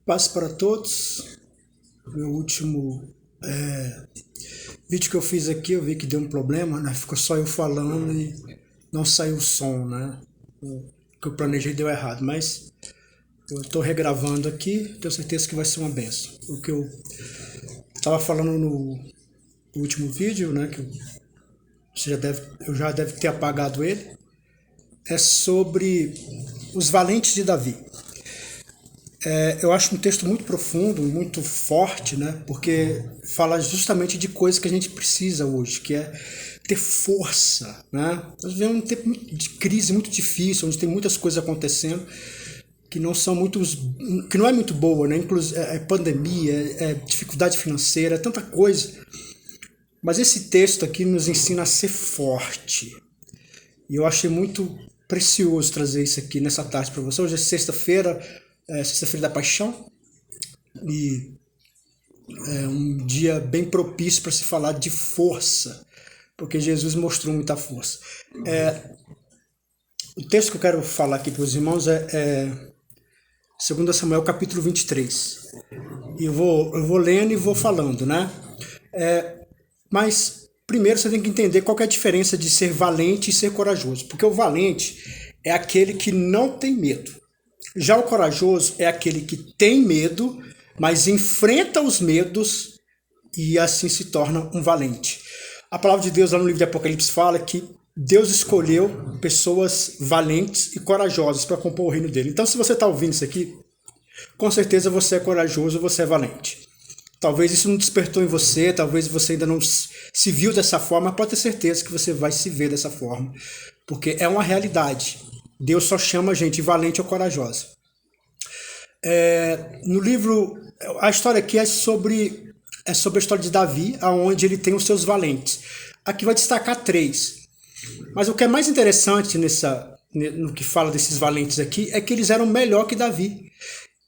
Paz para todos. Meu último vídeo que eu fiz aqui, eu vi que deu um problema, né? Ficou só eu falando e não saiu o som, né? O que eu planejei deu errado, mas eu estou regravando aqui, tenho certeza que vai ser uma benção. O que eu estava falando no último vídeo, né? Que eu já deve ter apagado ele, é sobre os valentes de Davi. Eu acho um texto muito profundo, muito forte, né? Porque fala justamente de coisas que a gente precisa hoje, que é ter força, né? Nós vivemos um tempo de crise muito difícil, onde tem muitas coisas acontecendo que não são que não é muito boa, né? Inclusive pandemia, dificuldade financeira, tanta coisa. Mas esse texto aqui nos ensina a ser forte. E eu achei muito precioso trazer isso aqui nessa tarde para você. Hoje é sexta-feira da Paixão, e é um dia bem propício para se falar de força, porque Jesus mostrou muita força. O texto que eu quero falar aqui para os irmãos é 2 Samuel capítulo 23. E eu vou lendo e vou falando, né? Mas primeiro você tem que entender qual que é a diferença de ser valente e ser corajoso, porque o valente é aquele que não tem medo. Já o corajoso é aquele que tem medo, mas enfrenta os medos e assim se torna um valente. A palavra de Deus lá no livro de Apocalipse fala que Deus escolheu pessoas valentes e corajosas para compor o reino dele. Então, se você está ouvindo isso aqui, com certeza você é corajoso, você é valente. Talvez isso não despertou em você, talvez você ainda não se viu dessa forma, mas pode ter certeza que você vai se ver dessa forma, porque é uma realidade. Deus só chama a gente valente ou corajosa. No livro, a história aqui é sobre a história de Davi, onde ele tem os seus valentes. Aqui vai destacar 3. Mas o que é mais interessante no que fala desses valentes aqui é que eles eram melhor que Davi.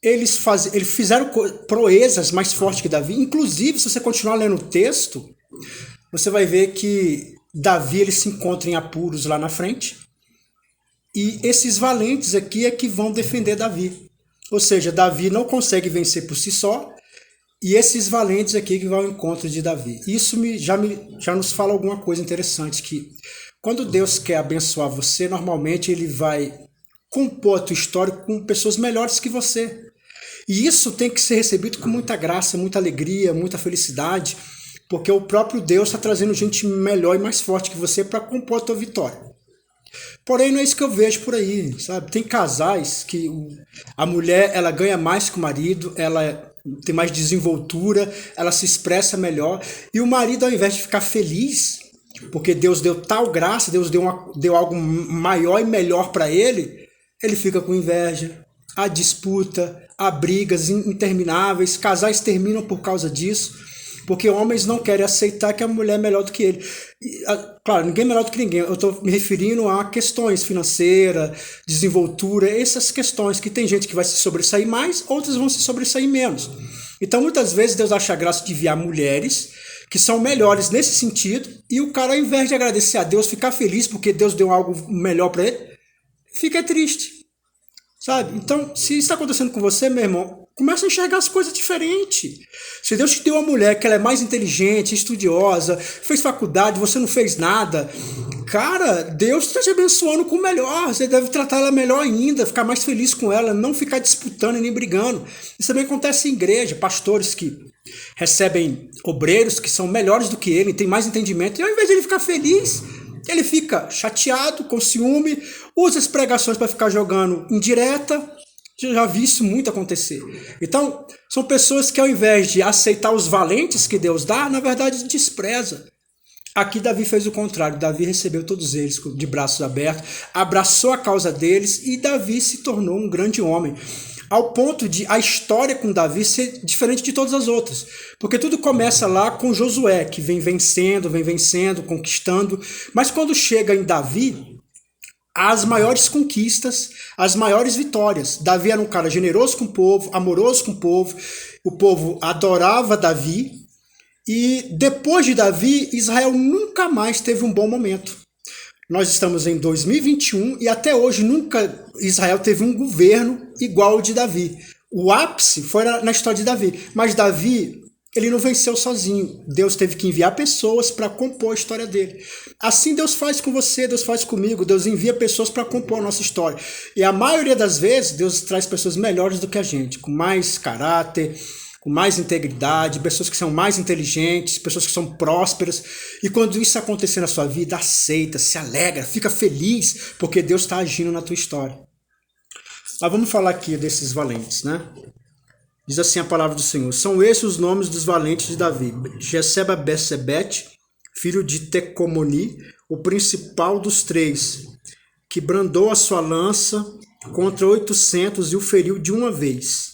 Eles fizeram proezas mais fortes que Davi. Inclusive, se você continuar lendo o texto, você vai ver que Davi ele se encontra em apuros lá na frente. E esses valentes aqui é que vão defender Davi. Ou seja, Davi não consegue vencer por si só, e esses valentes aqui que vão ao encontro de Davi. Isso já nos fala alguma coisa interessante, que quando Deus quer abençoar você, normalmente ele vai compor a tua história com pessoas melhores que você. E isso tem que ser recebido com muita graça, muita alegria, muita felicidade, porque o próprio Deus está trazendo gente melhor e mais forte que você para compor a tua vitória. Porém, não é isso que eu vejo por aí, sabe? Tem casais que a mulher ela ganha mais que o marido, ela tem mais desenvoltura, ela se expressa melhor, e o marido, ao invés de ficar feliz, porque Deus deu tal graça, Deus deu algo maior e melhor para ele fica com inveja, há disputa, há brigas intermináveis, casais terminam por causa disso, porque homens não querem aceitar que a mulher é melhor do que ele. Claro, ninguém é melhor do que ninguém. Eu estou me referindo a questões financeiras, desenvoltura, essas questões que tem gente que vai se sobressair mais, outras vão se sobressair menos. Então, muitas vezes, Deus acha graça de enviar mulheres que são melhores nesse sentido, e o cara, ao invés de agradecer a Deus, ficar feliz porque Deus deu algo melhor para ele, fica triste. Sabe? Então, se isso está acontecendo com você, meu irmão, começa a enxergar as coisas diferentes. Se Deus te deu uma mulher que ela é mais inteligente, estudiosa, fez faculdade, você não fez nada, cara, Deus está te abençoando com o melhor. Você deve tratar ela melhor ainda, ficar mais feliz com ela, não ficar disputando e nem brigando. Isso também acontece em igreja, pastores que recebem obreiros que são melhores do que ele, têm mais entendimento, e ao invés de ele ficar feliz, ele fica chateado, com ciúme, usa as pregações para ficar jogando indireta. Já vi isso muito acontecer. Então, são pessoas que ao invés de aceitar os valentes que Deus dá, na verdade despreza. Aqui Davi fez o contrário. Davi recebeu todos eles de braços abertos, abraçou a causa deles, e Davi se tornou um grande homem. Ao ponto de a história com Davi ser diferente de todas as outras. Porque tudo começa lá com Josué, que vem vencendo, conquistando. Mas quando chega em Davi, as maiores conquistas, as maiores vitórias. Davi era um cara generoso com o povo, amoroso com o povo adorava Davi, e depois de Davi, Israel nunca mais teve um bom momento. Nós estamos em 2021 e até hoje nunca Israel teve um governo igual ao de Davi. O ápice foi na história de Davi. Mas Davi, ele não venceu sozinho. Deus teve que enviar pessoas para compor a história dele. Assim Deus faz com você, Deus faz comigo. Deus envia pessoas para compor a nossa história. E a maioria das vezes, Deus traz pessoas melhores do que a gente, com mais caráter, com mais integridade, pessoas que são mais inteligentes, pessoas que são prósperas. E quando isso acontecer na sua vida, aceita, se alegra, fica feliz, porque Deus está agindo na tua história. Mas vamos falar aqui desses valentes, né? Diz assim a palavra do Senhor. São esses os nomes dos valentes de Davi. Jesseba-Bessebete, filho de Tecomoni, o principal dos três, que brandou a sua lança contra 800 e o feriu de uma vez.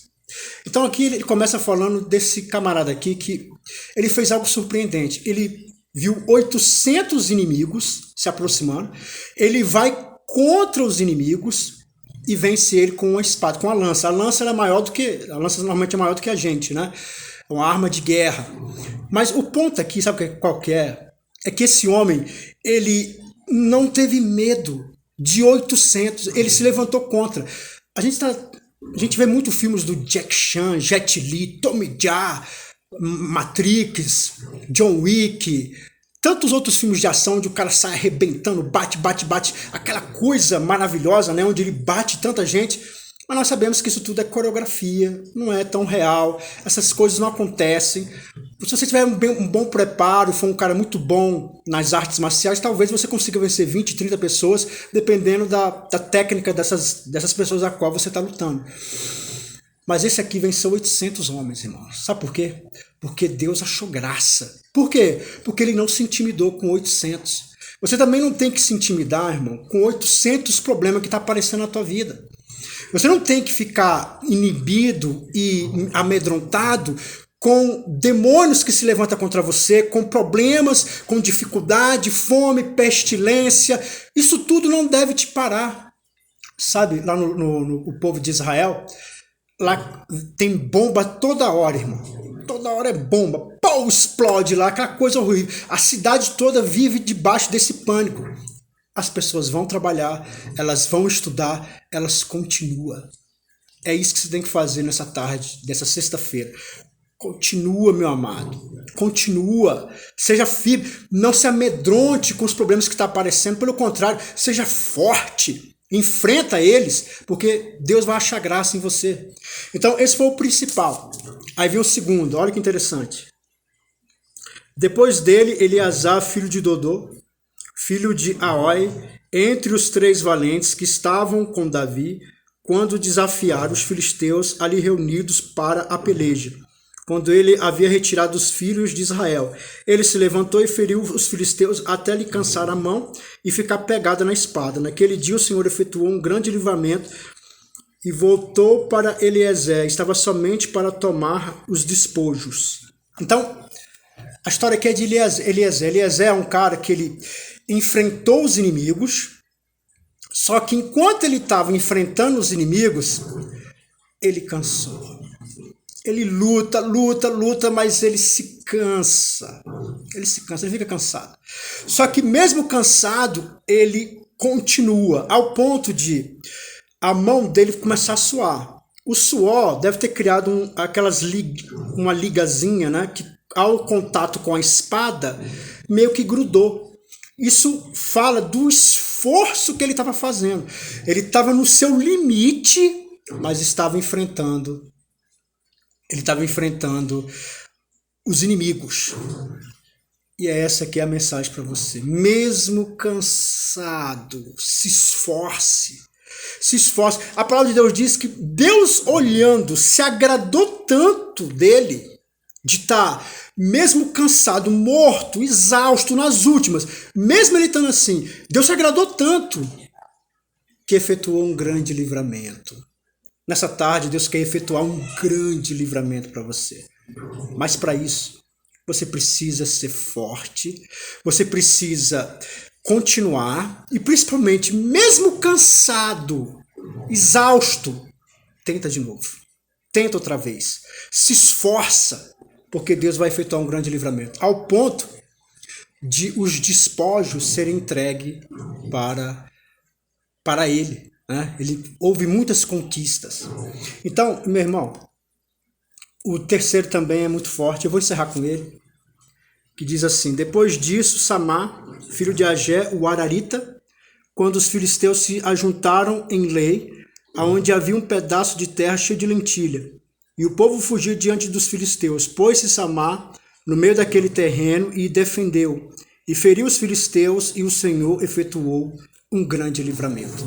Então aqui ele começa falando desse camarada aqui que ele fez algo surpreendente. Ele viu 800 inimigos se aproximando. Ele vai contra os inimigos e vence ele com uma espada, com a lança. A lança era maior do que. A lança normalmente é maior do que a gente, né? É uma arma de guerra. Mas o ponto aqui, sabe qual que é? É que esse homem, ele não teve medo de 800. Ele se levantou contra. A gente vê muito filmes do Jack Chan, Jet Li, Tommy Jaa, Matrix, John Wick, tantos outros filmes de ação onde o cara sai arrebentando, bate, aquela coisa maravilhosa, né, onde ele bate tanta gente, mas nós sabemos que isso tudo é coreografia, não é tão real, essas coisas não acontecem. Se você tiver um bom preparo, for um cara muito bom nas artes marciais, talvez você consiga vencer 20, 30 pessoas, dependendo da técnica dessas pessoas a qual você está lutando. Mas esse aqui venceu 800 homens, irmãos. Sabe por quê? Porque Deus achou graça. Por quê? Porque ele não se intimidou com 800. Você também não tem que se intimidar, irmão, com 800 problemas que estão aparecendo na tua vida. Você não tem que ficar inibido e amedrontado com demônios que se levantam contra você, com problemas, com dificuldade, fome, pestilência. Isso tudo não deve te parar. Sabe, lá no povo de Israel, lá tem bomba toda hora, irmão. Toda hora é bomba. Pau, explode lá, aquela coisa horrível. A cidade toda vive debaixo desse pânico. As pessoas vão trabalhar, elas vão estudar, elas continuam. É isso que você tem que fazer nessa tarde, dessa sexta-feira. Continua, meu amado. Continua. Seja firme. Não se amedronte com os problemas que estão aparecendo. Pelo contrário, seja forte. Enfrenta eles, porque Deus vai achar graça em você. Então, esse foi o principal. Aí vem o segundo. Olha que interessante. Depois dele, Eleazar, filho de Dodô, filho de Aoi, entre os três valentes que estavam com Davi, quando desafiaram os filisteus ali reunidos para a peleja, quando ele havia retirado os filhos de Israel. Ele se levantou e feriu os filisteus até lhe cansar a mão e ficar pegada na espada. Naquele dia o Senhor efetuou um grande livramento e voltou para Eliezer. Estava somente para tomar os despojos. Então, a história aqui é de Eliezer. Eliezer é um cara que ele enfrentou os inimigos, só que enquanto ele estava enfrentando os inimigos, ele cansou. Ele luta, mas ele se cansa. Ele fica cansado. Só que mesmo cansado, ele continua, ao ponto de a mão dele começar a suar. O suor deve ter criado uma ligazinha, né, que ao contato com a espada, meio que grudou. Isso fala do esforço que ele estava fazendo. Ele estava no seu limite, mas estava enfrentando. Ele estava enfrentando os inimigos. E é essa aqui a mensagem para você. Mesmo cansado, se esforce. Se esforce. A palavra de Deus diz que Deus, olhando, se agradou tanto dele, de estar mesmo cansado, morto, exausto, nas últimas, mesmo ele estando assim, Deus se agradou tanto que efetuou um grande livramento. Nessa tarde, Deus quer efetuar um grande livramento para você. Mas para isso, você precisa ser forte, você precisa continuar e principalmente, mesmo cansado, exausto, tenta de novo. Tenta outra vez. Se esforça, porque Deus vai efetuar um grande livramento. Ao ponto de os despojos serem entregues para ele. né? Houve muitas conquistas. Então, meu irmão, o terceiro também é muito forte, eu vou encerrar com ele, que diz assim: depois disso, Samá, filho de Agé, o Ararita, quando os filisteus se ajuntaram em Lei, aonde havia um pedaço de terra cheio de lentilha, e o povo fugiu diante dos filisteus, pôs-se Samá no meio daquele terreno e defendeu, e feriu os filisteus, e o Senhor efetuou um grande livramento.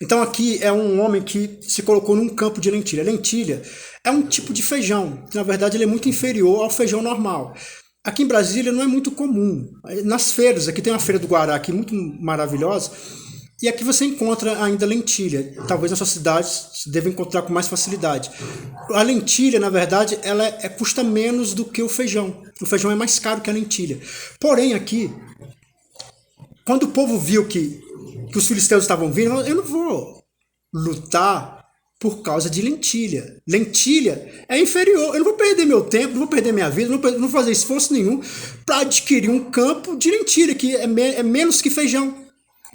Então aqui é um homem que se colocou num campo de lentilha. Lentilha é um tipo de feijão, que na verdade ele é muito inferior ao feijão normal. Aqui em Brasília não é muito comum. Nas feiras, aqui tem uma feira do Guará aqui muito maravilhosa, e aqui você encontra ainda lentilha. Talvez na sua cidade você deva encontrar com mais facilidade. A lentilha, na verdade, ela custa menos do que o feijão. O feijão é mais caro que a lentilha. Porém, aqui, quando o povo viu que os filisteus estavam vindo, eu não vou lutar por causa de lentilha. Lentilha é inferior. Eu não vou perder meu tempo, não vou perder minha vida, não vou fazer esforço nenhum para adquirir um campo de lentilha, que é menos que feijão.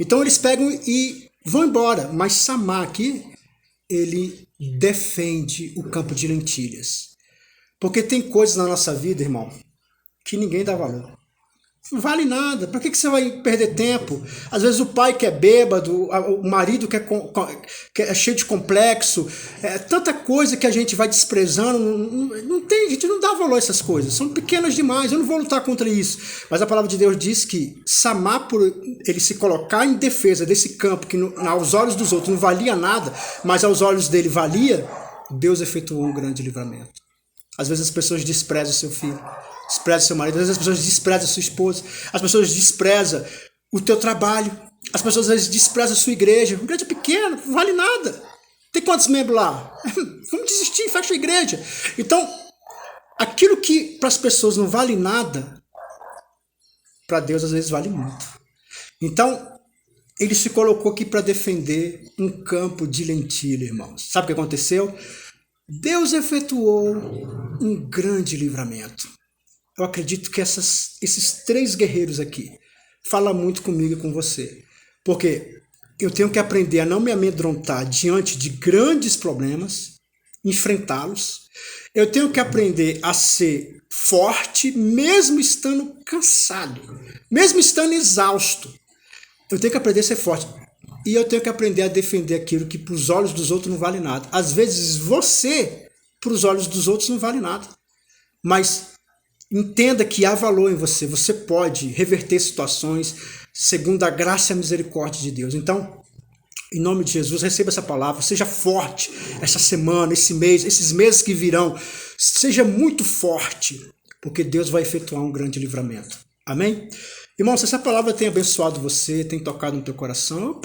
Então eles pegam e vão embora. Mas Samá aqui, ele defende o campo de lentilhas. Porque tem coisas na nossa vida, irmão, que ninguém dá valor. Não vale nada. Para que você vai perder tempo? Às vezes o pai que é bêbado, o marido que é cheio de complexo, tanta coisa que a gente vai desprezando. A gente não dá valor a essas coisas. São pequenas demais. Eu não vou lutar contra isso. Mas a palavra de Deus diz que Samá, por ele se colocar em defesa desse campo que aos olhos dos outros não valia nada, mas aos olhos dele valia, Deus efetuou um grande livramento. Às vezes as pessoas desprezam seu filho, desprezam seu marido, às vezes as pessoas desprezam sua esposa, as pessoas desprezam o teu trabalho, as pessoas às vezes desprezam a sua igreja. Uma igreja pequena, não vale nada. Tem quantos membros lá? Vamos desistir, fecha a igreja. Então, aquilo que para as pessoas não vale nada, para Deus às vezes vale muito. Então, ele se colocou aqui para defender um campo de lentilha, irmãos. Sabe o que aconteceu? Deus efetuou um grande livramento. Eu acredito que esses três guerreiros aqui falam muito comigo e com você. Porque eu tenho que aprender a não me amedrontar diante de grandes problemas, enfrentá-los. Eu tenho que aprender a ser forte, mesmo estando cansado, mesmo estando exausto. Eu tenho que aprender a ser forte. E eu tenho que aprender a defender aquilo que para os olhos dos outros não vale nada. Às vezes você, para os olhos dos outros, não vale nada. Mas entenda que há valor em você. Você pode reverter situações segundo a graça e a misericórdia de Deus. Então, em nome de Jesus, receba essa palavra. Seja forte essa semana, esse mês, esses meses que virão. Seja muito forte, porque Deus vai efetuar um grande livramento. Amém? Irmão, se essa palavra tem abençoado você, tem tocado no teu coração,